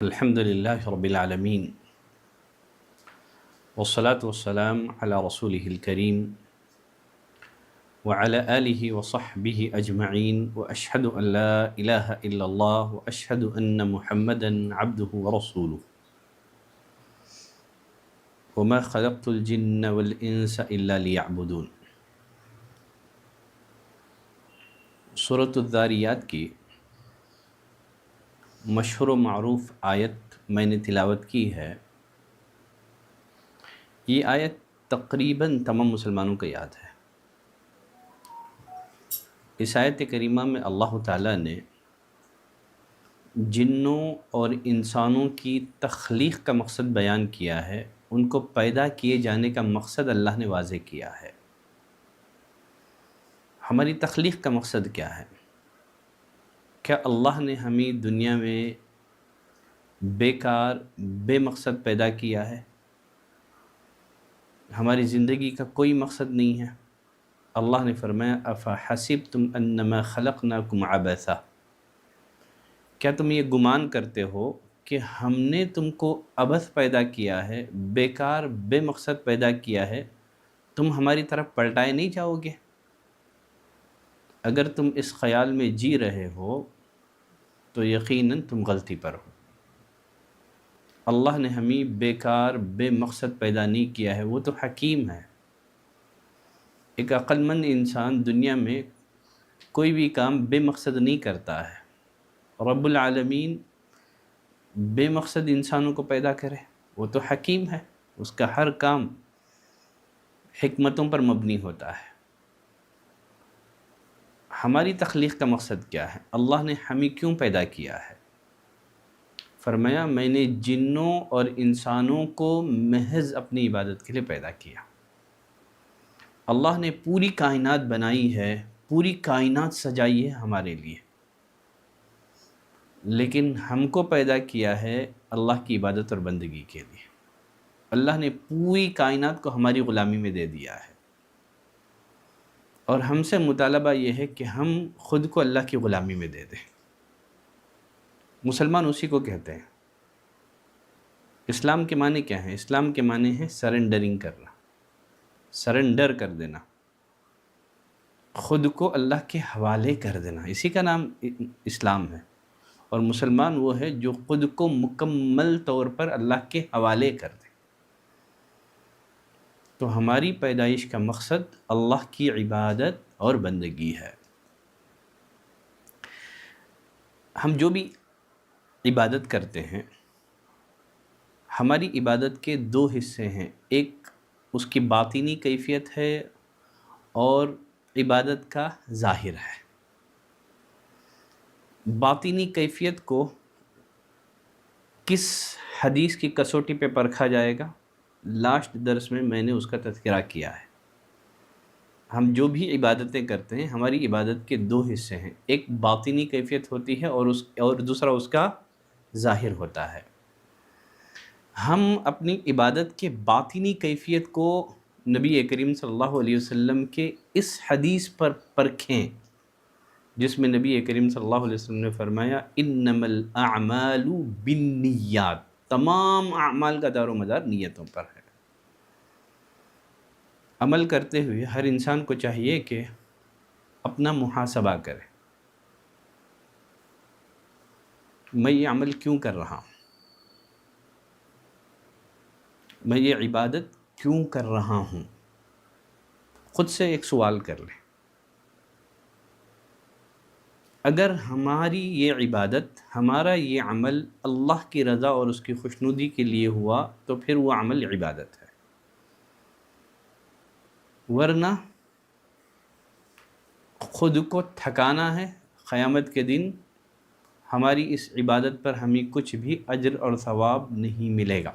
الحمد لله رب العالمين والصلاة والسلام على رسوله الكريم وعلى آله وصحبه أجمعين وأشهد أن لا إله إلا الله وأشهد أن محمدا عبده ورسوله وما خلقت الجن والإنس إلا ليعبدون۔ سورة الذاریات کی مشہور و معروف آیت میں نے تلاوت کی ہے۔ یہ آیت تقریباً تمام مسلمانوں کو یاد ہے۔ اس آیت کریمہ میں اللہ تعالیٰ نے جنوں اور انسانوں کی تخلیق کا مقصد بیان کیا ہے، ان کو پیدا کیے جانے کا مقصد اللہ نے واضح کیا ہے۔ ہماری تخلیق کا مقصد کیا ہے؟ کیا اللہ نے ہمیں دنیا میں بیکار بے مقصد پیدا کیا ہے؟ ہماری زندگی کا کوئی مقصد نہیں ہے؟ اللہ نے فرمایا افحسبتم انما خلقناکم عبثا، کیا تم یہ گمان کرتے ہو کہ ہم نے تم کو عبث پیدا کیا ہے، بیکار بے مقصد پیدا کیا ہے، تم ہماری طرف پلٹائے نہیں جاؤ گے؟ اگر تم اس خیال میں جی رہے ہو تو یقیناً تم غلطی پر ہو۔ اللہ نے ہمیں بیکار بے مقصد پیدا نہیں کیا ہے، وہ تو حکیم ہے۔ ایک عقل مند انسان دنیا میں کوئی بھی کام بے مقصد نہیں کرتا ہے۔ رب العالمین بے مقصد انسانوں کو پیدا کرے، وہ تو حکیم ہے، اس کا ہر کام حکمتوں پر مبنی ہوتا ہے۔ ہماری تخلیق کا مقصد کیا ہے؟ اللہ نے ہمیں کیوں پیدا کیا ہے؟ فرمایا میں نے جنوں اور انسانوں کو محض اپنی عبادت کے لیے پیدا کیا۔ اللہ نے پوری کائنات بنائی ہے، پوری کائنات سجائی ہے ہمارے لیے، لیکن ہم کو پیدا کیا ہے اللہ کی عبادت اور بندگی کے لیے۔ اللہ نے پوری کائنات کو ہماری غلامی میں دے دیا ہے، اور ہم سے مطالبہ یہ ہے کہ ہم خود کو اللہ کی غلامی میں دے دیں۔ مسلمان اسی کو کہتے ہیں۔ اسلام کے معنی کیا ہیں؟ اسلام کے معنی ہے سرنڈرنگ کرنا، سرنڈر کر دینا، خود کو اللہ کے حوالے کر دینا، اسی کا نام اسلام ہے۔ اور مسلمان وہ ہے جو خود کو مکمل طور پر اللہ کے حوالے کر دے۔ تو ہماری پیدائش کا مقصد اللہ کی عبادت اور بندگی ہے۔ ہم جو بھی عبادت کرتے ہیں، ہماری عبادت کے دو حصے ہیں، ایک اس کی باطنی کیفیت ہے اور عبادت کا ظاہر ہے۔ باطنی کیفیت کو کس حدیث کی کسوٹی پہ پرکھا جائے گا؟ لاسٹ درس میں میں نے اس کا تذکرہ کیا ہے۔ ہم جو بھی عبادتیں کرتے ہیں، ہماری عبادت کے دو حصے ہیں، ایک باطنی کیفیت ہوتی ہے اور دوسرا اس کا ظاہر ہوتا ہے۔ ہم اپنی عبادت کے باطنی کیفیت کو نبی کریم صلی اللہ علیہ وسلم کے اس حدیث پر پرکھیں، جس میں نبی کریم صلی اللہ علیہ وسلم نے فرمایا انما الاعمال بالنیات، تمام اعمال کا دار و مدار نیتوں پر ہے۔ عمل کرتے ہوئے ہر انسان کو چاہیے کہ اپنا محاسبہ کرے، میں یہ عمل کیوں کر رہا ہوں؟ میں یہ عبادت کیوں کر رہا ہوں؟ خود سے ایک سوال کر لیں۔ اگر ہماری یہ عبادت، ہمارا یہ عمل اللہ کی رضا اور اس کی خوشنودی کے لیے ہوا تو پھر وہ عمل عبادت ہے، ورنہ خود کو تھکانا ہے، قیامت کے دن ہماری اس عبادت پر ہمیں کچھ بھی اجر اور ثواب نہیں ملے گا۔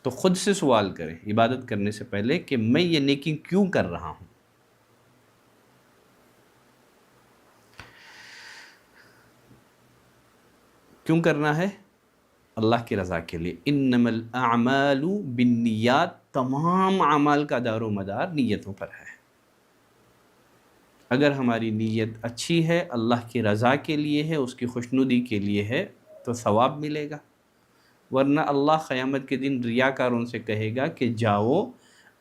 تو خود سے سوال کریں عبادت کرنے سے پہلے کہ میں یہ نیکی کیوں کر رہا ہوں؟ کیوں کرنا ہے؟ اللہ کی رضا کے لیے۔ انما الاعمال بالنیات، تمام اعمال کا دار و مدار نیتوں پر ہے۔ اگر ہماری نیت اچھی ہے، اللہ کی رضا کے لیے ہے، اس کی خوشنودی کے لیے ہے، تو ثواب ملے گا، ورنہ اللہ قیامت کے دن ریاکاروں سے کہے گا کہ جاؤ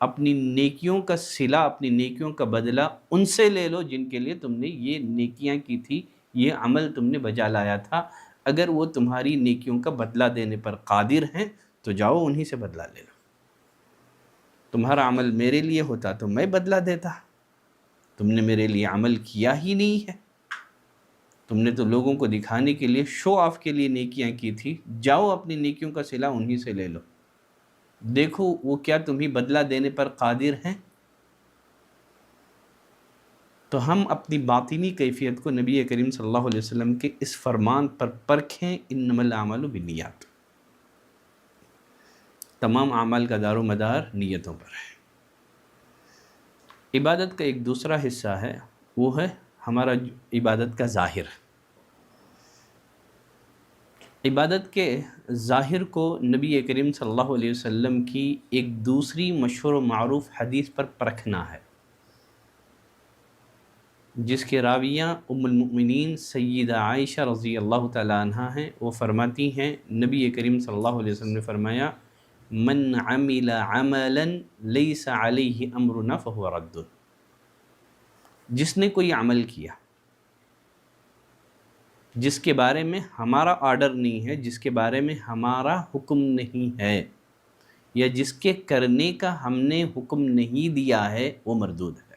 اپنی نیکیوں کا صلہ، اپنی نیکیوں کا بدلہ ان سے لے لو جن کے لیے تم نے یہ نیکیاں کی تھی، یہ عمل تم نے بجا لایا تھا۔ اگر وہ تمہاری نیکیوں کا بدلہ دینے پر قادر ہیں تو جاؤ انہی سے بدلہ لے لو۔ تمہارا عمل میرے لیے ہوتا تو میں بدلہ دیتا، تم نے میرے لیے عمل کیا ہی نہیں ہے، تم نے تو لوگوں کو دکھانے کے لیے، شو آف کے لیے نیکیاں کی تھی، جاؤ اپنی نیکیوں کا صلہ انہی سے لے لو، دیکھو وہ کیا تمہیں بدلہ دینے پر قادر ہیں۔ تو ہم اپنی باطنی کیفیت کو نبی کریم صلی اللہ علیہ وسلم کے اس فرمان پر پرکھیں، انما الاعمال بالنیات، تمام اعمال کا دار و مدار نیتوں پر ہے۔ عبادت کا ایک دوسرا حصہ ہے، وہ ہے ہمارا عبادت کا ظاہر۔ عبادت کے ظاہر کو نبی کریم صلی اللہ علیہ وسلم کی ایک دوسری مشہور و معروف حدیث پر پرکھنا ہے، جس کے راویہ ام المؤمنین سیدہ عائشہ رضی اللہ تعالیٰ عنہ ہیں۔ وہ فرماتی ہیں نبی کریم صلی اللہ علیہ وسلم نے فرمایا، من عمل عملا لیس علیہ امرنا فہو رد، جس نے کوئی عمل کیا جس کے بارے میں ہمارا آرڈر نہیں ہے، جس کے بارے میں ہمارا حکم نہیں ہے، یا جس کے کرنے کا ہم نے حکم نہیں دیا ہے، وہ مردود ہے۔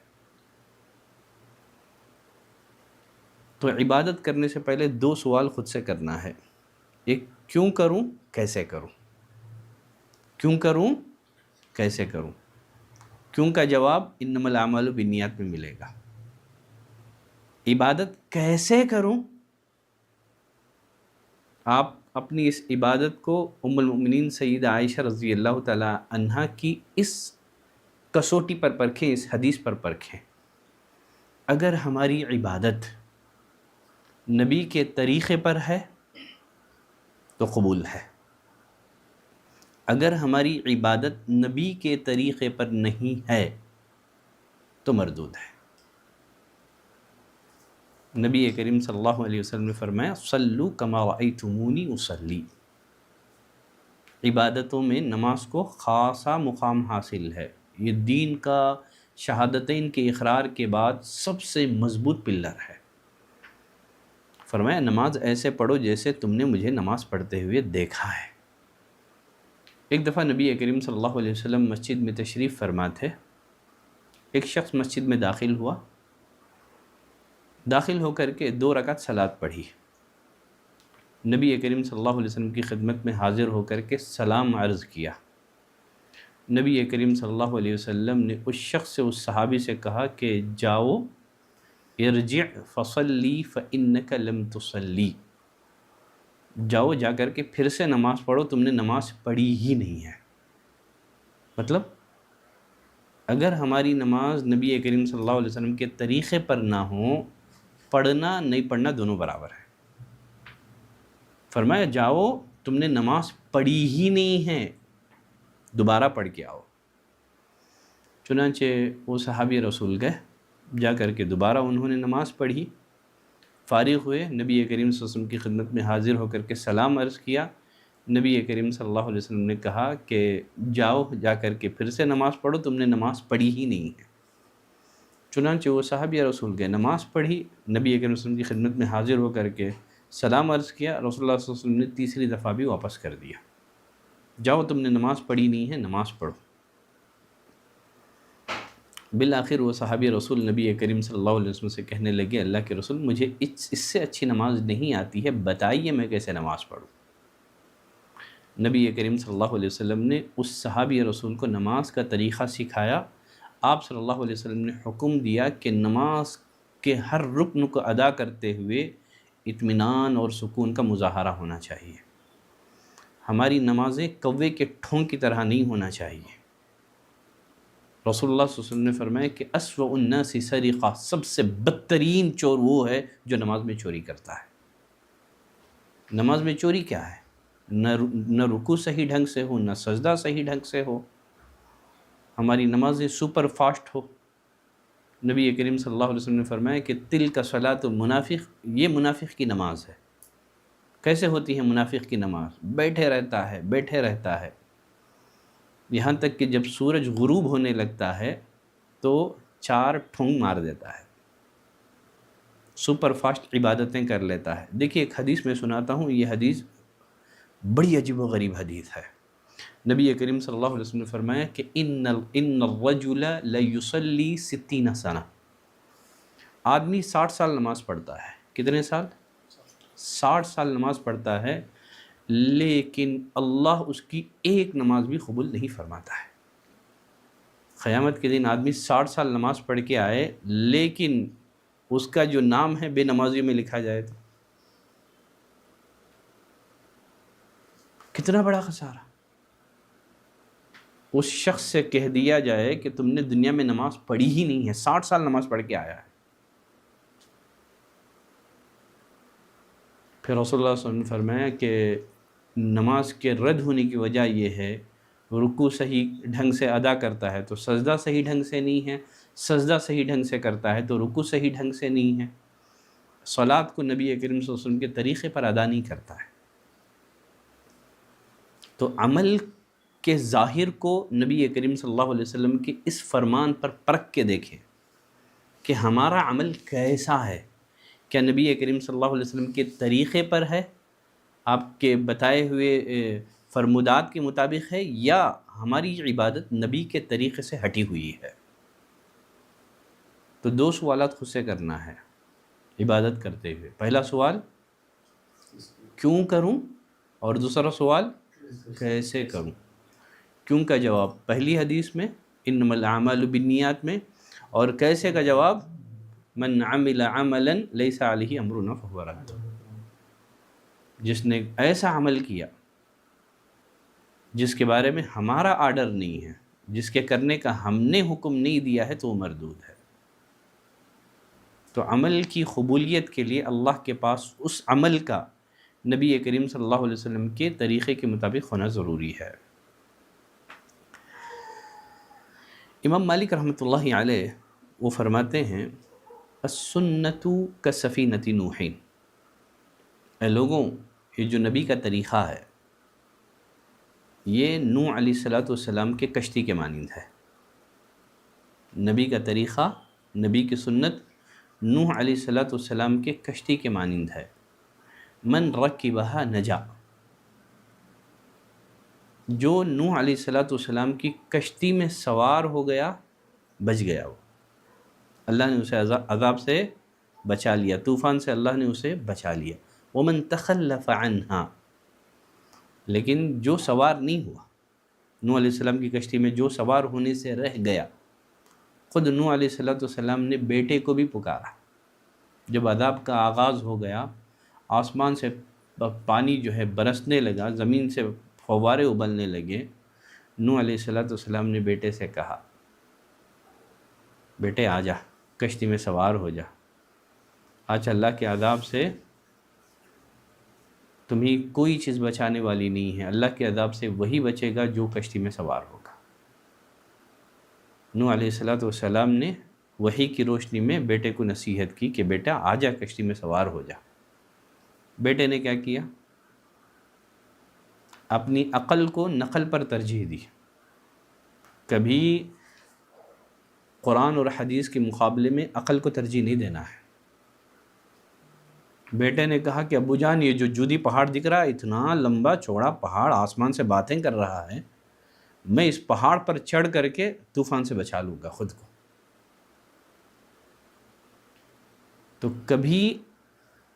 تو عبادت کرنے سے پہلے دو سوال خود سے کرنا ہے، ایک کیوں کروں، کیسے کروں۔ کیوں کروں، کیسے کروں۔ کیوں کا جواب انما الاعمال بالنیات میں ملے گا۔ عبادت کیسے کروں، آپ اپنی اس عبادت کو ام المؤمنین سیدہ عائشہ رضی اللہ تعالی عنہا کی اس کسوٹی پر پرکھیں، اس حدیث پر پرکھیں۔ اگر ہماری عبادت نبی کے طریقے پر ہے تو قبول ہے، اگر ہماری عبادت نبی کے طریقے پر نہیں ہے تو مردود ہے۔ نبی کریم صلی اللہ علیہ وسلم نے فرمایا، صلو کما رأیتمونی اصلی، عبادتوں میں نماز کو خاصا مقام حاصل ہے، یہ دین کا شہادتین کے اقرار کے بعد سب سے مضبوط پلر ہے۔ فرمایا نماز ایسے پڑھو جیسے تم نے مجھے نماز پڑھتے ہوئے دیکھا ہے۔ ایک دفعہ نبی کریم صلی اللہ علیہ وسلم مسجد میں تشریف فرما تھے، ایک شخص مسجد میں داخل ہوا، داخل ہو کر کے 2 رکعت صلاۃ پڑھی، نبی کریم صلی اللہ علیہ وسلم کی خدمت میں حاضر ہو کر کے سلام عرض کیا۔ نبی کریم صلی اللہ علیہ وسلم نے اس شخص سے، اس صحابی سے کہا کہ جاؤ ارجع فصلی فإنک لم تصلی، جاؤ جا کر کے پھر سے نماز پڑھو، تم نے نماز پڑھی ہی نہیں ہے۔ مطلب اگر ہماری نماز نبی کریم صلی اللہ علیہ وسلم کے طریقے پر نہ ہو، پڑھنا نہیں پڑھنا دونوں برابر ہے۔ فرمایا جاؤ تم نے نماز پڑھی ہی نہیں ہے، دوبارہ پڑھ کے آؤ۔ چنانچہ وہ صحابی رسول گئے، جا کر کے دوبارہ انہوں نے نماز پڑھی، فارغ ہوئے، نبی کریم صلی اللہ علیہ وسلم کی خدمت میں حاضر ہو کر کے سلام عرض کیا۔ نبی کریم صلی اللہ علیہ وسلم نے کہا کہ جاؤ جا کر کے پھر سے نماز پڑھو، تم نے نماز پڑھی ہی نہیں ہے۔ چنانچہ وہ صحابی رسول گئے، نماز پڑھی، نبی کریم صلی اللہ علیہ وسلم کی خدمت میں حاضر ہو کر کے سلام عرض کیا، رسول اللہ صلی اللہ علیہ وسلم نے تیسری دفعہ بھی واپس کر دیا، جاؤ تم نے نماز پڑھی نہیں ہے، نماز پڑھو۔ بالآخر وہ صحابی رسول نبی کریم صلی اللہ علیہ وسلم سے کہنے لگے، اللہ کے رسول مجھے اس سے اچھی نماز نہیں آتی ہے، بتائیے میں کیسے نماز پڑھوں۔ نبی کریم صلی اللہ علیہ وسلم نے اس صحابی رسول کو نماز کا طریقہ سکھایا۔ آپ صلی اللہ علیہ وسلم نے حکم دیا کہ نماز کے ہر رکن کو ادا کرتے ہوئے اطمینان اور سکون کا مظاہرہ ہونا چاہیے۔ ہماری نمازیں کوے کے ٹھونک کی طرح نہیں ہونا چاہیے۔ رسول اللہ صلی اللہ علیہ وسلم نے فرمایا کہ اسوأ الناس سرقہ، سب سے بدترین چور وہ ہے جو نماز میں چوری کرتا ہے۔ نماز میں چوری کیا ہے؟ نہ رکوع صحیح ڈھنگ سے ہو، نہ سجدہ صحیح ڈھنگ سے ہو، ہماری نمازیں سپر فاسٹ ہو، نبی کریم صلی اللہ علیہ وسلم نے فرمایا کہ تل کا صلاۃ منافق، یہ منافق کی نماز ہے۔ کیسے ہوتی ہے منافق کی نماز؟ بیٹھے رہتا ہے بیٹھے رہتا ہے، یہاں تک کہ جب سورج غروب ہونے لگتا ہے تو 4 ٹھونگ مار دیتا ہے، سپر فاسٹ عبادتیں کر لیتا ہے۔ دیکھیے ایک حدیث میں سناتا ہوں، یہ حدیث بڑی عجیب و غریب حدیث ہے۔ نبی کریم صلی اللہ علیہ وسلم نے فرمایا کہ ان الرجل لیصلی 60 سنہ، آدمی 60 سال نماز پڑھتا ہے۔ کتنے سال؟ 60 سال نماز پڑھتا ہے، لیکن اللہ اس کی ایک نماز بھی قبول نہیں فرماتا ہے۔ قیامت کے دن آدمی 60 سال نماز پڑھ کے آئے، لیکن اس کا جو نام ہے بے نمازیوں میں لکھا جائے تو کتنا بڑا خسارہ۔ اس شخص سے کہہ دیا جائے کہ تم نے دنیا میں نماز پڑھی ہی نہیں ہے، 60 سال نماز پڑھ کے آیا ہے۔ پھر رسول اللہ صلی اللہ علیہ وسلم نے فرمایا کہ نماز کے رد ہونے کی وجہ یہ ہے، رکوع صحیح ڈھنگ سے ادا کرتا ہے تو سجدہ صحیح ڈھنگ سے نہیں ہے، سجدہ صحیح ڈھنگ سے کرتا ہے تو رکوع صحیح ڈھنگ سے نہیں ہے، صلاۃ کو نبی کریم صلی اللہ علیہ وسلم کے طریقے پر ادا نہیں کرتا ہے۔ تو عمل کے ظاہر کو نبی کریم صلی اللہ علیہ وسلم کے اس فرمان پر پرکھ کے دیکھیں کہ ہمارا عمل کیسا ہے، کیا نبی کریم صلی اللہ علیہ وسلم کے طریقے پر ہے، آپ کے بتائے ہوئے فرمودات کے مطابق ہے، یا ہماری عبادت نبی کے طریقے سے ہٹی ہوئی ہے۔ تو 2 سوالات خود سے کرنا ہے عبادت کرتے ہوئے۔ پہلا سوال کیوں کروں، اور دوسرا سوال کیسے کروں۔ کیوں کا جواب پہلی حدیث میں انما الاعمال بالنیات میں، اور کیسے کا جواب من عمل عملا لیس علیہ امرنا فہو رد، جس نے ایسا عمل کیا جس کے بارے میں ہمارا آرڈر نہیں ہے، جس کے کرنے کا ہم نے حکم نہیں دیا ہے، تو وہ مردود ہے۔ تو عمل کی قبولیت کے لیے اللہ کے پاس اس عمل کا نبی کریم صلی اللہ علیہ وسلم کے طریقے کے مطابق ہونا ضروری ہے۔ امام مالک رحمۃ اللہ علیہ وہ فرماتے ہیں السنت کسفینۃ نوح، اے لوگوں، یہ جو نبی کا طریقہ ہے یہ نوح علیہ السلام کے کشتی کے مانند ہے۔ نبی کا طریقہ، نبی کی سنت نوح علیہ السلام کے کشتی کے مانند ہے۔ من رکبہا نجا، جو نوح علیہ السلام کی کشتی میں سوار ہو گیا بچ گیا، وہ اللہ نے اسے عذاب سے بچا لیا، طوفان سے اللہ نے اسے بچا لیا۔ ومن تخلف عنہا، لیکن جو سوار نہیں ہوا، نوح علیہ السلام کی کشتی میں جو سوار ہونے سے رہ گیا، خود نوح علیہ السلام نے بیٹے کو بھی پکارا۔ جب عذاب کا آغاز ہو گیا، آسمان سے پانی جو ہے برسنے لگا، زمین سے فوارے ابلنے لگے، نوح علیہ السلام نے بیٹے سے کہا بیٹے آ جا، کشتی میں سوار ہو جا، آج اللہ کے عذاب سے تمہیں کوئی چیز بچانے والی نہیں ہے، اللہ کے عذاب سے وہی بچے گا جو کشتی میں سوار ہوگا۔ نوح علیہ السلام نے وحی کی روشنی میں بیٹے کو نصیحت کی کہ بیٹا آ جا، کشتی میں سوار ہو جا۔ بیٹے نے کیا کیا؟ اپنی عقل کو نقل پر ترجیح دی۔ کبھی قرآن اور حدیث کے مقابلے میں عقل کو ترجیح نہیں دینا ہے۔ بیٹے نے کہا کہ ابو جان، یہ جو جودی پہاڑ دکھ رہا ہے، اتنا لمبا چوڑا پہاڑ آسمان سے باتیں کر رہا ہے، میں اس پہاڑ پر چڑھ کر کے طوفان سے بچا لوں گا خود کو۔ تو کبھی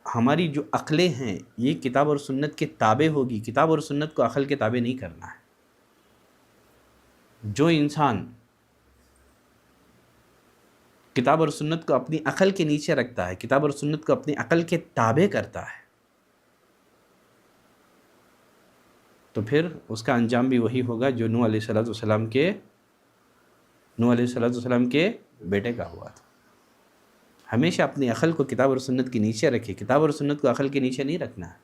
ہماری جو عقلیں ہیں یہ کتاب اور سنت کے تابع ہوگی، کتاب اور سنت کو عقل کے تابع نہیں کرنا ہے۔ جو انسان کتاب اور سنت کو اپنی عقل کے نیچے رکھتا ہے، کتاب اور سنت کو اپنی عقل کے تابع کرتا ہے، تو پھر اس کا انجام بھی وہی ہوگا جو نوح علیہ السلام کے بیٹے کا ہوا تھا۔ ہمیشہ اپنی عقل کو کتاب اور سنت کے نیچے رکھے، کتاب اور سنت کو عقل کے نیچے نہیں رکھنا ہے۔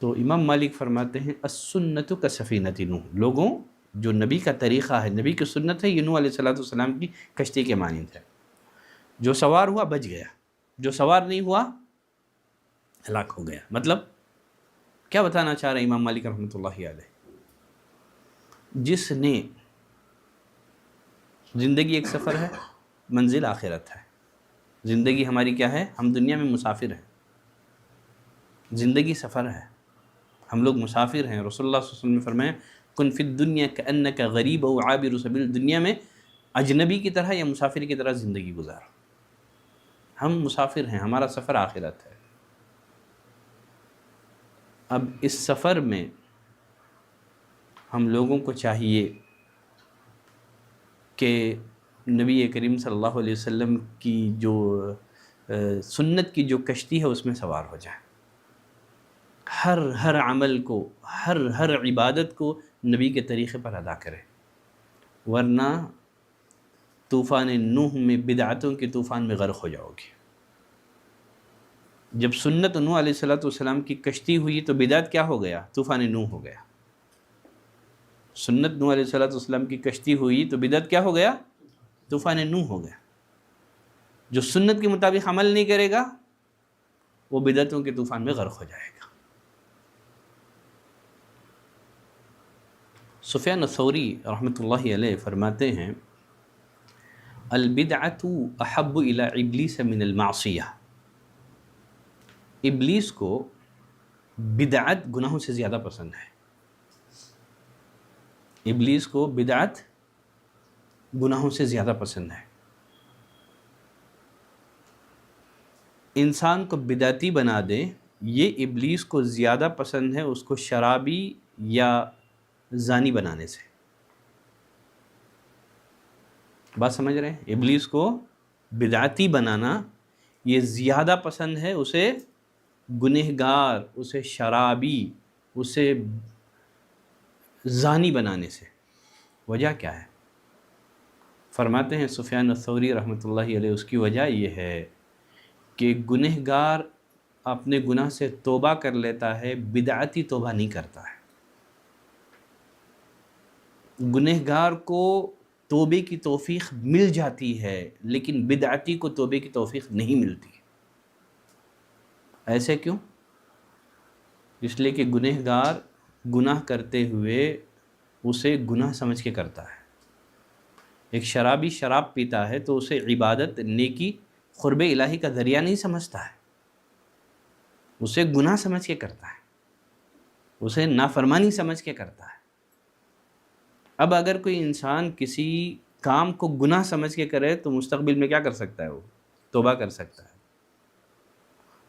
تو امام مالک فرماتے ہیں السنت کسفینۃ نوح، لوگوں جو نبی کا طریقہ ہے، نبی کی سنت ہے، یہ نوح علیہ السلام کی کشتی کے مانند ہے۔ جو سوار ہوا بچ گیا، جو سوار نہیں ہوا ہلاک ہو گیا۔ مطلب کیا بتانا چاہ رہے ہیں امام مالک رحمۃ اللہ علیہ؟ جس نے زندگی ایک سفر ہے، منزل آخرت ہے۔ زندگی ہماری کیا ہے؟ ہم دنیا میں مسافر ہیں، زندگی سفر ہے، ہم لوگ مسافر ہیں۔ رسول اللہ صلی اللہ علیہ وسلم نے فرمایا کن فی الدنیا کأنک غریب او عابر سبیل، دنیا میں اجنبی کی طرح یا مسافر کی طرح زندگی گزار۔ ہم مسافر ہیں، ہمارا سفر آخرت ہے۔ اب اس سفر میں ہم لوگوں کو چاہیے کہ نبی کریم صلی اللہ علیہ وسلم کی جو سنت کی جو کشتی ہے اس میں سوار ہو جائے۔ ہر عمل کو، ہر عبادت کو نبی کے طریقے پر ادا کرے، ورنہ طوفان نوح میں، بدعتوں کے طوفان میں غرق ہو جاؤ گے۔ جب سنت نوح علیہ السلام کی کشتی ہوئی تو بدعت کیا ہو گیا؟ طوفان نوح ہو گیا۔ سنت نوح علیہ السلام کی کشتی ہوئی تو بدعت کیا ہو گیا؟ طوفان نوح ہو گیا۔ جو سنت کے مطابق عمل نہیں کرے گا وہ بدعتوں کے طوفان میں غرق ہو جائے گا۔ سفیان الثوری رحمۃ اللہ علیہ فرماتے ہیں البدعۃ احب الی ابلیس من المعصیہ، ابلیس کو بدعت گناہوں سے زیادہ پسند ہے۔ ابلیس کو بدعت گناہوں سے زیادہ پسند ہے۔ انسان کو بدعتی بنا دے یہ ابلیس کو زیادہ پسند ہے اس کو شرابی یا زانی بنانے سے۔ بات سمجھ رہے ہیں؟ ابلیس کو بدعتی بنانا یہ زیادہ پسند ہے اسے گنہگار، اسے شرابی، اسے زانی بنانے سے۔ وجہ کیا ہے؟ فرماتے ہیں سفیان الثوری رحمۃ اللہ علیہ اس کی وجہ یہ ہے کہ گنہگار اپنے گناہ سے توبہ کر لیتا ہے، بدعتی توبہ نہیں کرتا ہے۔ گنہگار کو توبے کی توفیق مل جاتی ہے لیکن بدعتی کو توبے کی توفیق نہیں ملتی۔ ایسے کیوں؟ اس لیے کہ گنہگار گناہ کرتے ہوئے اسے گناہ سمجھ کے کرتا ہے۔ ایک شرابی شراب پیتا ہے تو اسے عبادت، نیکی، قرب الہی کا ذریعہ نہیں سمجھتا ہے، اسے گناہ سمجھ کے کرتا ہے، اسے نافرمانی سمجھ کے کرتا ہے۔ اب اگر کوئی انسان کسی کام کو گناہ سمجھ کے کرے تو مستقبل میں کیا کر سکتا ہے؟ وہ توبہ کر سکتا ہے۔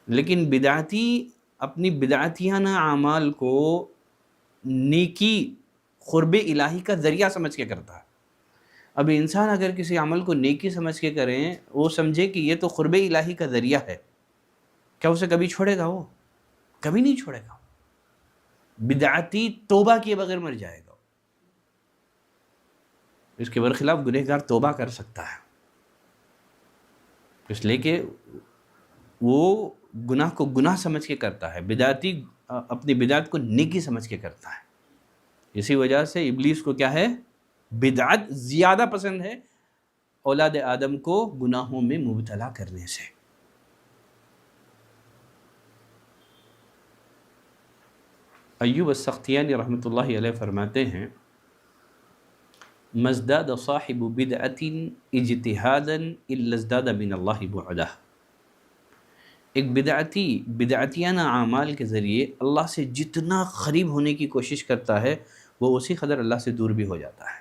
لیکن بدعتی اپنی بدعتیانہ اعمال کو نیکی، قرب الہی کا ذریعہ سمجھ کے کرتا ہے۔ اب انسان اگر کسی عمل کو نیکی سمجھ کے کریں، وہ سمجھے کہ یہ تو قرب الہی کا ذریعہ ہے، کیا اسے کبھی چھوڑے گا؟ وہ کبھی نہیں چھوڑے گا۔ بدعتی توبہ کیے بغیر مر جائے گا۔ اس کے برخلاف گنہگار توبہ کر سکتا ہے، اس لیے کہ وہ گناہ کو گناہ سمجھ کے کرتا ہے، بدعتی اپنی بدعت کو نیکی سمجھ کے کرتا ہے۔ اسی وجہ سے ابلیس کو کیا ہے؟ بدعت زیادہ پسند ہے اولاد آدم کو گناہوں میں مبتلا کرنے سے۔ ایوب السختیانی رحمۃ اللہ علیہ فرماتے ہیں مزداد صاحب بدعت اجتہادا الا ازداد من اللہ بعدہ، ایک بدعتی بدعتیانہ اعمال کے ذریعے اللہ سے جتنا قریب ہونے کی کوشش کرتا ہے وہ اسی قدر اللہ سے دور بھی ہو جاتا ہے۔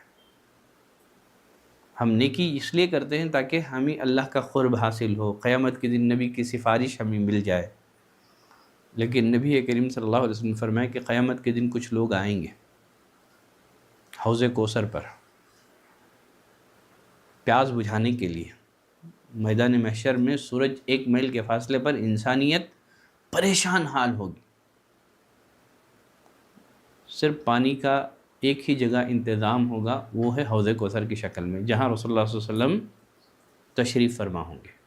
ہم نیکی اس لیے کرتے ہیں تاکہ ہمیں اللہ کا قرب حاصل ہو، قیامت کے دن نبی کی سفارش ہمیں مل جائے، لیکن نبی کریم صلی اللہ علیہ وسلم نے فرمایا کہ قیامت کے دن کچھ لوگ آئیں گے حوض کوثر پر پیاس بجھانے کے لیے۔ میدان محشر میں سورج 1 میل کے فاصلے پر انسانیت پریشان حال ہوگی، صرف پانی کا ایک ہی جگہ انتظام ہوگا، وہ ہے حوض کوثر کی شکل میں، جہاں رسول اللہ صلی اللہ علیہ وسلم تشریف فرما ہوں گے۔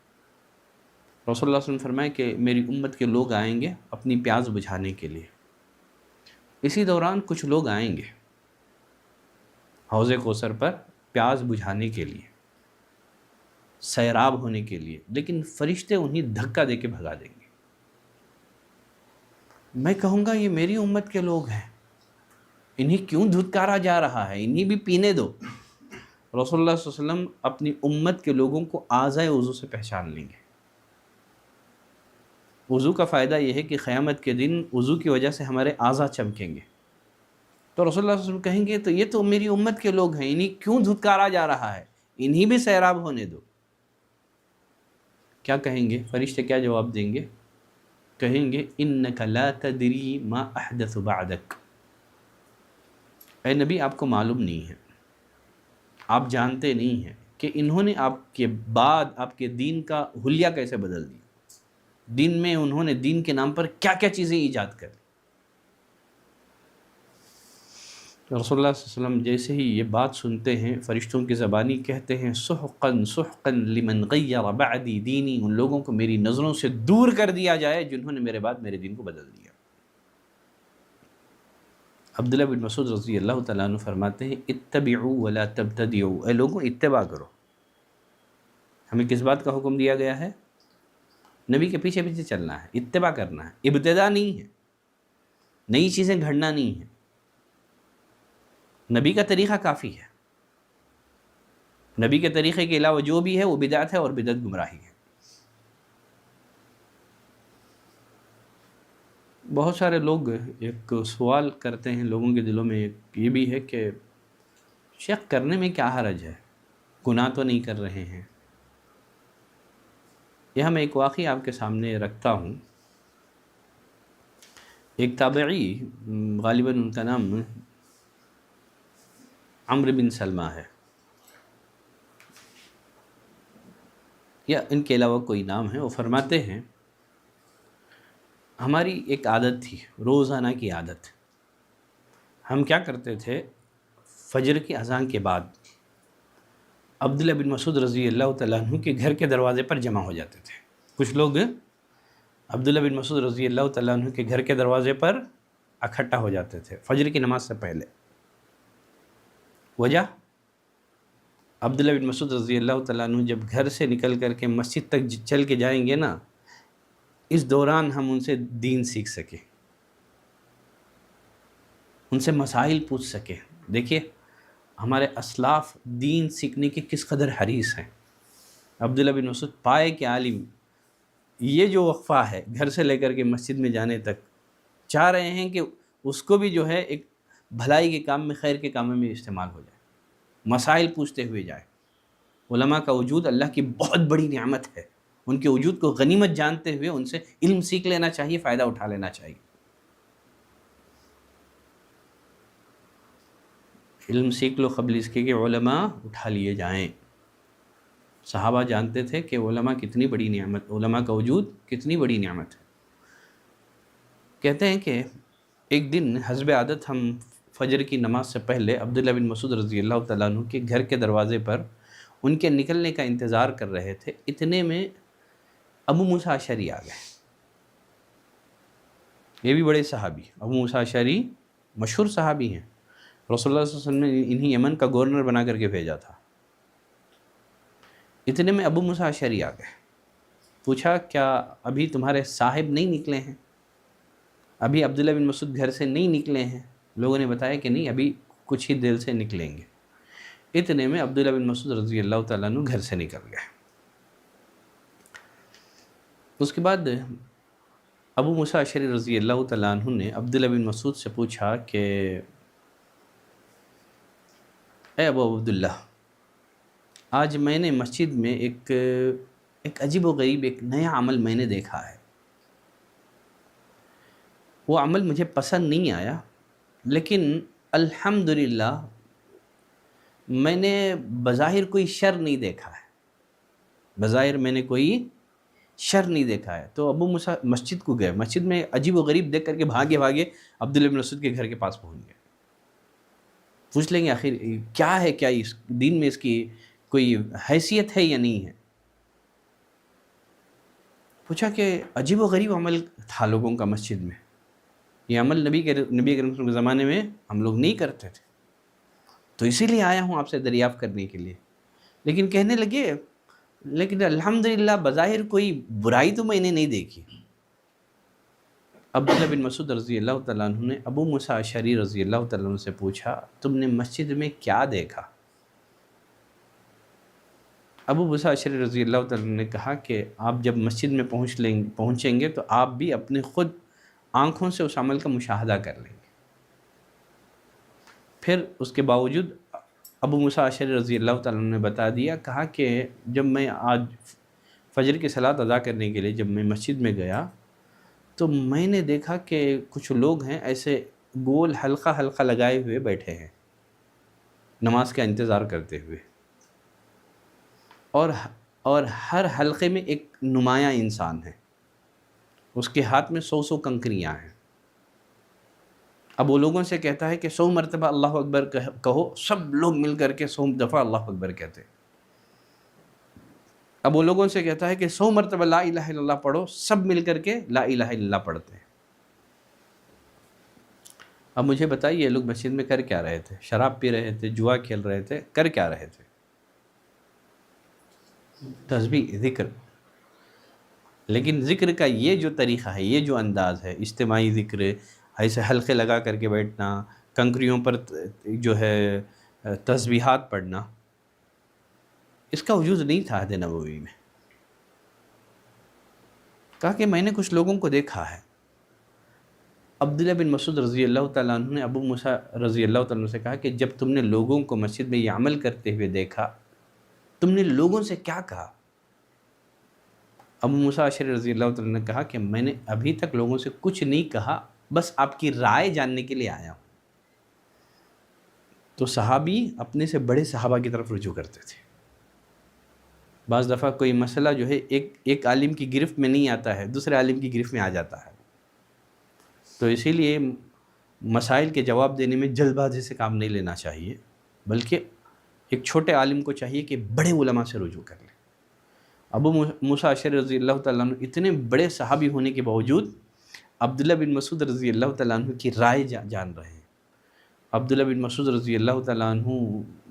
رسول اللہ صلی اللہ علیہ وسلم فرمائے کہ میری امت کے لوگ آئیں گے اپنی پیاس بجھانے کے لیے، اسی دوران کچھ لوگ آئیں گے حوض کوثر پر پیاس بجھانے کے لیے، سیراب ہونے کے لیے، لیکن فرشتے انہیں دھکا دے کے بھگا دیں گے۔ میں کہوں گا یہ میری امت کے لوگ ہیں، انہیں کیوں دھتکارا جا رہا ہے، انہیں بھی پینے دو۔ رسول اللہ صلی اللہ علیہ وسلم اپنی امت کے لوگوں کو اعضائے وضو سے پہچان لیں گے۔ وضو کا فائدہ یہ ہے کہ قیامت کے دن وضو کی وجہ سے ہمارے اعضاء چمکیں گے، تو رسول اللہ صلی اللہ علیہ وسلم کہیں گے تو یہ تو میری امت کے لوگ ہیں، انہیں کیوں دھتکارا جا رہا ہے، انہیں بھی سیراب ہونے دو۔ کیا کہیں گے فرشتے، کیا جواب دیں گے؟ کہیں گے انک لا تدری ما احدث بعدک، اے نبی آپ کو معلوم نہیں ہے، آپ جانتے نہیں ہیں کہ انہوں نے آپ کے بعد آپ کے دین کا حلیہ کیسے بدل دیا، دین میں انہوں نے دین کے نام پر کیا کیا چیزیں ایجاد کر لی۔ رسول اللہ صلی اللہ علیہ وسلم جیسے ہی یہ بات سنتے ہیں، فرشتوں کی زبانی کہتے ہیں سحقاً سحقاً لمن غیر بعدی دینی، ان لوگوں کو میری نظروں سے دور کر دیا جائے جنہوں نے میرے بعد میرے دین کو بدل دیا۔ عبداللہ بن مسعود رضی اللہ تعالیٰ عنہ فرماتے ہیں اتبعوا ولا تبتدعوا، اے لوگوں اتباع کرو۔ ہمیں کس بات کا حکم دیا گیا ہے؟ نبی کے پیچھے پیچھے چلنا ہے، اتباع کرنا ہے، ابتداء نہیں ہے، نئی چیزیں گھڑنا نہیں ہے، نبی کا طریقہ کافی ہے۔ نبی کے طریقے کے علاوہ جو بھی ہے وہ بدعت ہے، اور بدعت گمراہی ہے۔ بہت سارے لوگ ایک سوال کرتے ہیں، لوگوں کے دلوں میں یہ بھی ہے کہ شیخ کرنے میں کیا حرج ہے، گناہ تو نہیں کر رہے ہیں۔ یہاں میں ایک واقعہ آپ کے سامنے رکھتا ہوں۔ ایک تابعی، غالباً ان کا نام عمرو بن سلمہ ہے، یا ان کے علاوہ کوئی نام ہے، وہ فرماتے ہیں ہماری ایک عادت تھی، روزانہ کی عادت، ہم کیا کرتے تھے، فجر کی اذان کے بعد عبداللہ بن مسعود رضی اللہ تعالیٰ عنہ کے گھر کے دروازے پر جمع ہو جاتے تھے۔ کچھ لوگ عبداللہ بن مسعود رضی اللہ تعالیٰ عنہ کے گھر کے دروازے پر اکٹھا ہو جاتے تھے فجر کی نماز سے پہلے۔ وجہ، عبداللہ بن مسعود رضی اللہ تعالیٰ عنہ جب گھر سے نکل کر کے مسجد تک چل کے جائیں گے نا، اس دوران ہم ان سے دین سیکھ سکیں، ان سے مسائل پوچھ سکیں۔ دیکھیے ہمارے اسلاف دین سیکھنے کے کس قدر حریص ہیں۔ عبداللہ بن مسعود پائے کہ عالم یہ جو وقفہ ہے گھر سے لے کر کے مسجد میں جانے تک، چاہ رہے ہیں کہ اس کو بھی جو ہے ایک بھلائی کے کام میں، خیر کے کاموں میں استعمال ہو جائے، مسائل پوچھتے ہوئے جائے۔ علماء کا وجود اللہ کی بہت بڑی نعمت ہے، ان کے وجود کو غنیمت جانتے ہوئے ان سے علم سیکھ لینا چاہیے، فائدہ اٹھا لینا چاہیے۔ علم سیکھ لو قبل اس کے کہ علماء اٹھا لیے جائیں۔ صحابہ جانتے تھے کہ علماء کتنی بڑی نعمت، علماء کا وجود کتنی بڑی نعمت ہے۔ کہتے ہیں کہ ایک دن حسب عادت ہم فجر کی نماز سے پہلے عبداللہ بن مسعود رضی اللہ تعالیٰ عنہ کے گھر کے دروازے پر ان کے نکلنے کا انتظار کر رہے تھے، اتنے میں ابو موسیٰ اشعری آ گئے۔ یہ بھی بڑے صحابی، ابو موسیٰ اشعری مشہور صحابی ہیں، رسول اللہ صلی اللہ علیہ وسلم نے انہیں یمن کا گورنر بنا کر کے بھیجا تھا۔ اتنے میں ابو موسیٰ اشعری آ گئے، پوچھا کیا ابھی تمہارے صاحب نہیں نکلے ہیں، ابھی عبداللہ بن مسعود گھر سے نہیں نکلے ہیں؟ لوگوں نے بتایا کہ نہیں، ابھی کچھ ہی دیر سے نکلیں گے۔ اتنے میں عبداللہ بن مسعود رضی اللہ تعالیٰ عنہ گھر سے نکل گئے۔ اس کے بعد ابو موسیٰ اشعری رضی اللہ تعالیٰ عنہ نے عبداللہ بن مسعود سے پوچھا کہ اے ابو عبداللہ، آج میں نے مسجد میں ایک عجیب و غریب ایک نیا عمل میں نے دیکھا ہے، وہ عمل مجھے پسند نہیں آیا، لیکن الحمدللہ میں نے بظاہر کوئی شر نہیں دیکھا ہے، بظاہر میں نے کوئی شر نہیں دیکھا ہے۔ تو ابو موسیٰ مسجد کو گئے، مسجد میں عجیب و غریب دیکھ کر کے بھاگے عبداللہ بن مسعود کے گھر کے پاس پہنچ گئے۔ پوچھ لیں گے آخر کیا ہے، کیا اس دین میں اس کی کوئی حیثیت ہے یا نہیں ہے؟ پوچھا کہ عجیب و غریب عمل تھا لوگوں کا مسجد میں، یہ عمل نبی کریم کے زمانے میں ہم لوگ نہیں کرتے تھے۔ تو اسی لیے آیا ہوں آپ سے دریافت کرنے کے لیے. لیکن کہنے لگے لیکن الحمدللہ بظاہر کوئی برائی تو میں نے نہیں دیکھی. عبداللہ بن مسعود رضی اللہ تعالیٰ عنہ نے ابو موسیٰ اشعری رضی اللہ تعالیٰ عنہ سے پوچھا تم نے مسجد میں کیا دیکھا؟ ابو موسیٰ اشعری رضی اللہ تعالیٰ عنہ نے کہا کہ آپ جب مسجد میں پہنچیں گے تو آپ بھی اپنے خود آنکھوں سے اس عمل کا مشاہدہ کر لیں گے. پھر اس کے باوجود ابو موسیٰ اشعری رضی اللہ تعالیٰ عنہ نے بتا دیا، کہا کہ جب میں آج فجر کی صلاۃ ادا کرنے کے لیے جب میں مسجد میں گیا تو میں نے دیکھا کہ کچھ لوگ ہیں ایسے گول حلقہ حلقہ لگائے ہوئے بیٹھے ہیں نماز کا انتظار کرتے ہوئے، اور ہر حلقے میں ایک نمایاں انسان ہے، اس کے ہاتھ میں 100 کنکریاں ہیں. اب وہ لوگوں سے کہتا ہے کہ 100 مرتبہ اللہ اکبر کہو. سب لوگ مل کر کے 100 دفعہ اللہ اکبر کہتے ہیں. اب وہ لوگوں سے کہتا ہے کہ 100 مرتبہ لا الہ الا اللہ پڑھو. سب مل کر کے لا الہ الا اللہ پڑھتے ہیں. اب مجھے بتائیے یہ لوگ مسجد میں کر کیا رہے تھے؟ شراب پی رہے تھے، جوا کھیل رہے تھے، کر کیا رہے تھے؟ تسبیح، ذکر. لیکن ذکر کا یہ جو طریقہ ہے، یہ جو انداز ہے، اجتماعی ذکر، ایسے حلقے لگا کر کے بیٹھنا، کنکریوں پر جو ہے تسبیحات پڑھنا، اس کا وجود نہیں تھا عہد نبوی میں. کہا کہ میں نے کچھ لوگوں کو دیکھا ہے. عبداللہ بن مسعود رضی اللہ تعالیٰ عنہ نے ابو موسیٰ رضی اللہ تعالیٰ عنہ سے کہا کہ جب تم نے لوگوں کو مسجد میں یہ عمل کرتے ہوئے دیکھا تم نے لوگوں سے کیا کہا؟ ابو موسیٰ اشعری رضی اللہ تعالیٰ عنہ نے کہا کہ میں نے ابھی تک لوگوں سے کچھ نہیں کہا، بس آپ کی رائے جاننے کے لیے آیا ہوں. تو صحابی اپنے سے بڑے صحابہ کی طرف رجوع کرتے تھے. بعض دفعہ کوئی مسئلہ جو ہے ایک عالم کی گرفت میں نہیں آتا ہے، دوسرے عالم کی گرفت میں آ جاتا ہے. تو اسی لیے مسائل کے جواب دینے میں جلد بازی سے کام نہیں لینا چاہیے، بلکہ ایک چھوٹے عالم کو چاہیے کہ بڑے علماء سے رجوع کر لیں. ابو موسیٰ اشعری رضی اللہ تعالیٰ عنہ اتنے بڑے صحابی ہونے کے باوجود عبداللہ بن مسعود رضی اللہ تعالیٰ عنہ کی رائے جان رہے ہیں. عبداللہ بن مسعود رضی اللہ تعالیٰ عنہ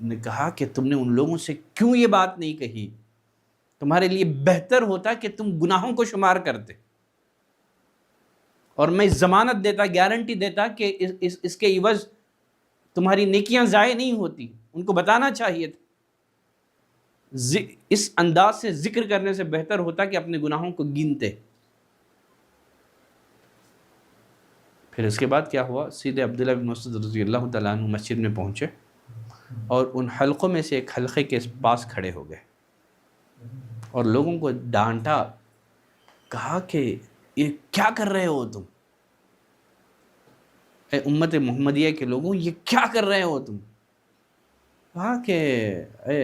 نے کہا کہ تم نے ان لوگوں سے کیوں یہ بات نہیں کہی؟ تمہارے لیے بہتر ہوتا کہ تم گناہوں کو شمار کرتے، اور میں ضمانت دیتا، گارنٹی دیتا کہ اس کے عوض تمہاری نیکیاں ضائع نہیں ہوتی. ان کو بتانا چاہیے تھا. اس انداز سے ذکر کرنے سے بہتر ہوتا کہ اپنے گناہوں کو گنتے. پھر اس کے بعد کیا ہوا؟ سیدھے عبداللہ بن مسعود رضی اللہ تعالیٰ عنہ مسجد میں پہنچے اور ان حلقوں میں سے ایک حلقے کے پاس کھڑے ہو گئے اور لوگوں کو ڈانٹا. کہا کہ یہ کیا کر رہے ہو تم؟ اے امت محمدیہ کے لوگوں، یہ کیا کر رہے ہو تم؟ کہا کہ اے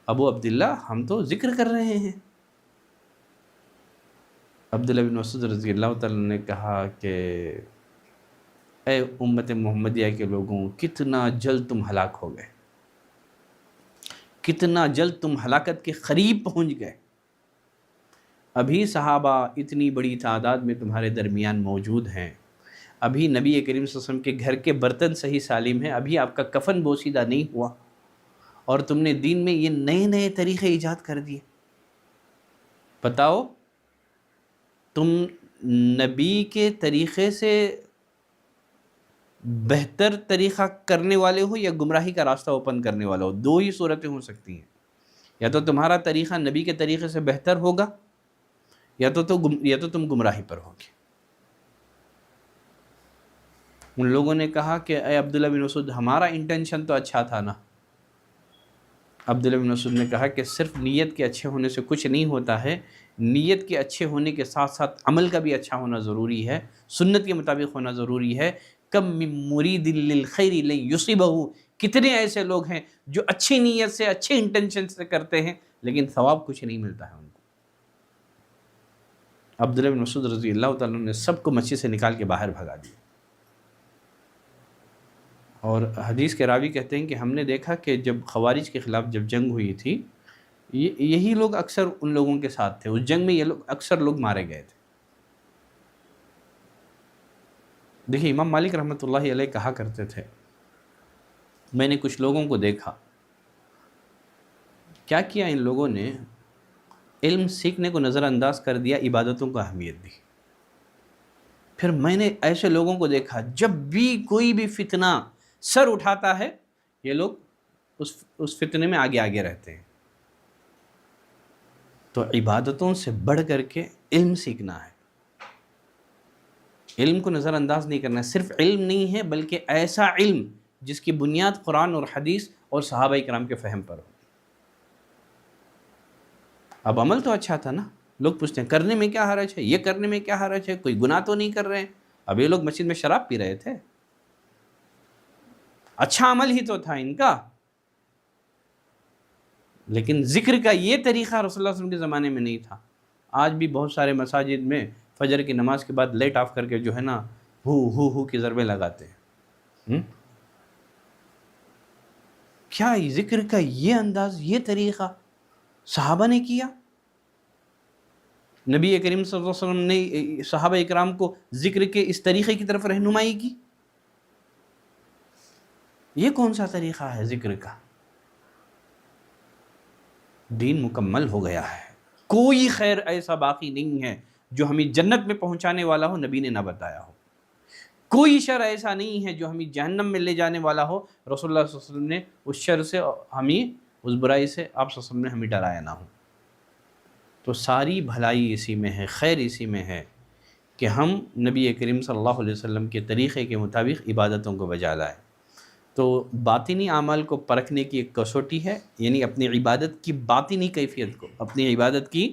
ابو عبداللہ، ہم تو ذکر کر رہے ہیں. عبداللہ بن مسعود رضی اللہ تعالیٰ نے کہا کہ اے امت محمدیہ کے لوگوں، کتنا جلد تم ہلاک ہو گئے، کتنا جلد تم ہلاکت کے قریب پہنچ گئے. ابھی صحابہ اتنی بڑی تعداد میں تمہارے درمیان موجود ہیں، ابھی نبی کریم صلی اللہ علیہ وسلم کے گھر کے برتن صحیح سالم ہیں، ابھی آپ کا کفن بوسیدہ نہیں ہوا، اور تم نے دین میں یہ نئے نئے طریقے ایجاد کر دیے. بتاؤ تم نبی کے طریقے سے بہتر طریقہ کرنے والے ہو یا گمراہی کا راستہ اوپن کرنے والے ہو؟ دو ہی صورتیں ہو سکتی ہیں، یا تو تمہارا طریقہ نبی کے طریقے سے بہتر ہوگا یا تو تم گمراہی پر ہوگے. ان لوگوں نے کہا کہ اے عبداللہ بن مسعود، ہمارا انٹینشن تو اچھا تھا نا. عبداللہ بن مسعود نے کہا کہ صرف نیت کے اچھے ہونے سے کچھ نہیں ہوتا ہے، نیت کے اچھے ہونے کے ساتھ ساتھ عمل کا بھی اچھا ہونا ضروری ہے، سنت کے مطابق ہونا ضروری ہے. کم من مرید للخیر لن یصیبہ، کتنے ایسے لوگ ہیں جو اچھی نیت سے، اچھے انٹینشن سے کرتے ہیں لیکن ثواب کچھ نہیں ملتا ہے ان کو. عبداللہ بن مسعود رضی اللہ تعالیٰ نے سب کو مسجد سے نکال کے باہر بھگا دیا. اور حدیث کے راوی کہتے ہیں کہ ہم نے دیکھا کہ جب خوارج کے خلاف جب جنگ ہوئی تھی، یہی لوگ اکثر ان لوگوں کے ساتھ تھے. اس جنگ میں یہ لوگ اکثر لوگ مارے گئے تھے. دیکھیے امام مالک رحمۃ اللہ علیہ کہا کرتے تھے میں نے کچھ لوگوں کو دیکھا، کیا کیا ان لوگوں نے، علم سیکھنے کو نظر انداز کر دیا، عبادتوں کو اہمیت دی۔ پھر میں نے ایسے لوگوں کو دیکھا جب بھی کوئی بھی فتنہ سر اٹھاتا ہے یہ لوگ اس فتنے میں آگے آگے رہتے ہیں۔ تو عبادتوں سے بڑھ کر کے علم سیکھنا ہے، علم کو نظر انداز نہیں کرنا ہے۔ صرف علم نہیں ہے بلکہ ایسا علم جس کی بنیاد قرآن اور حدیث اور صحابہ کرام کے فہم پر ہو۔ اب عمل تو اچھا تھا نا، لوگ پوچھتے ہیں کرنے میں کیا حرج ہے، یہ کرنے میں کیا حرج ہے، کوئی گناہ تو نہیں کر رہے ہیں۔ اب یہ لوگ مسجد میں شراب پی رہے تھے، اچھا عمل ہی تو تھا ان کا، لیکن ذکر کا یہ طریقہ رسول اللہ صلی اللہ علیہ وسلم کے زمانے میں نہیں تھا۔ آج بھی بہت سارے مساجد میں فجر کی نماز کے بعد لائٹ آف کر کے جو ہے نا ہو کی ضربیں لگاتے ہیں۔ کیا ذکر کا یہ انداز، یہ طریقہ صحابہ نے کیا؟ نبی کریم صلی اللہ علیہ وسلم نے صحابہ اکرام کو ذکر کے اس طریقے کی طرف رہنمائی کی؟ یہ کون سا طریقہ ہے ذکر کا؟ دین مکمل ہو گیا ہے، کوئی خیر ایسا باقی نہیں ہے جو ہمیں جنت میں پہنچانے والا ہو نبی نے نہ بتایا ہو، کوئی شر ایسا نہیں ہے جو ہمیں جہنم میں لے جانے والا ہو رسول اللہ صلی اللہ علیہ وسلم نے اس شر سے ہمیں، اس برائی سے آپ صلی اللہ علیہ وسلم نے ہمیں ڈرایا نہ ہو۔ تو ساری بھلائی اسی میں ہے، خیر اسی میں ہے کہ ہم نبی کریم صلی اللہ علیہ وسلم کے طریقے کے مطابق عبادتوں کو بجا لائیں۔ تو باطنی اعمال کو پرکھنے کی ایک کسوٹی ہے، یعنی اپنی عبادت کی باطنی کیفیت کو، اپنی عبادت کی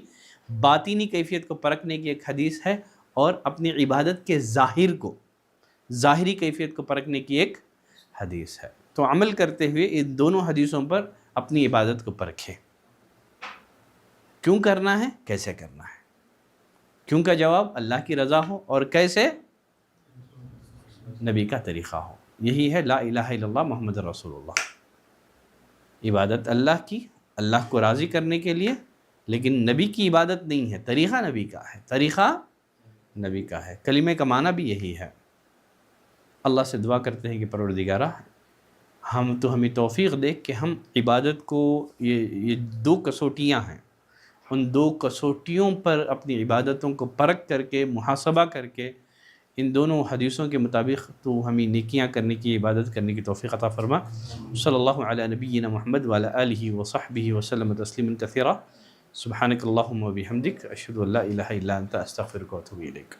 باطنی کیفیت کو پرکھنے کی ایک حدیث ہے، اور اپنی عبادت کے ظاہر کو، ظاہری کیفیت کو پرکھنے کی ایک حدیث ہے۔ تو عمل کرتے ہوئے ان دونوں حدیثوں پر اپنی عبادت کو پرکھیں، کیوں کرنا ہے، کیسے کرنا ہے۔ کیوں کا جواب اللہ کی رضا ہو، اور کیسے نبی کا طریقہ ہو۔ یہی ہے لا الہ الا اللہ محمد رسول اللہ، عبادت اللہ کی، اللہ کو راضی کرنے کے لیے، لیکن نبی کی عبادت نہیں ہے، طریقہ نبی کا ہے، طریقہ نبی کا ہے۔ کلمے کا معنی بھی یہی ہے۔ اللہ سے دعا کرتے ہیں کہ پروردگارہ ہمیں توفیق دے کہ ہم عبادت کو، یہ دو کسوٹیاں ہیں، ان دو کسوٹیوں پر اپنی عبادتوں کو پرکھ کر کے، محاسبہ کر کے، ان دونوں حدیثوں کے مطابق تو ہمیں نیکیاں کرنے کی، عبادت کرنے کی توفیق عطا فرما۔ صلی اللہ علی نبینا محمد وعلی آلہ وصحبہ وسلم تسلیما کثیرا۔ سبحانک اللہم وبحمدک، اشہد ان لا الہ الا انت، استغفرک واتوب الیک۔